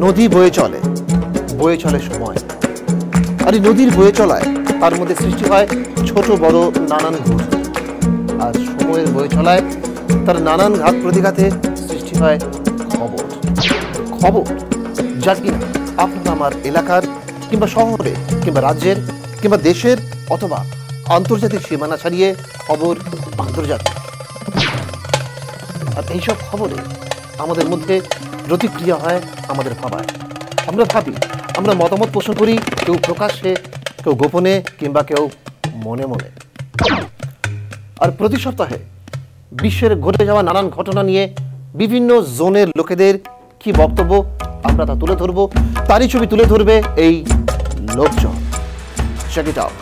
নদী বয়ে চলে সময়। আর এই নদীর বয়ে চলায় তার মধ্যে সৃষ্টি হয় ছোট বড় নানান ঘূর্ণি। আর সময়ের বয়ে চলায় তার নানান ঘাত প্রতিঘাতে সৃষ্টি হয় খবর, যার কিনা আপনার আমার এলাকার কিংবা শহরে কিংবা রাজ্যের কিংবা দেশের অথবা আন্তর্জাতিক সীমানা ছাড়িয়ে খবর আন্তর্জাতিক। আর এইসব খবরে আমাদের মধ্যে প্রতিক্রিয়া হয় আমাদের ভাবায়। আমরা ভাবি, আমরা মতামত পোষণ করি, কেউ প্রকাশ্যে, কেউ গোপনে কিংবা কেউ মনে মনে। আর প্রতি সপ্তাহে বিশ্বের ঘটে যাওয়া নানান ঘটনা নিয়ে বিভিন্ন জোনের লোকেদের কি বক্তব্য আমরা তা তুলে ধরবো, তারই ছবি তুলে ধরবে এই লোকজন। Check it out.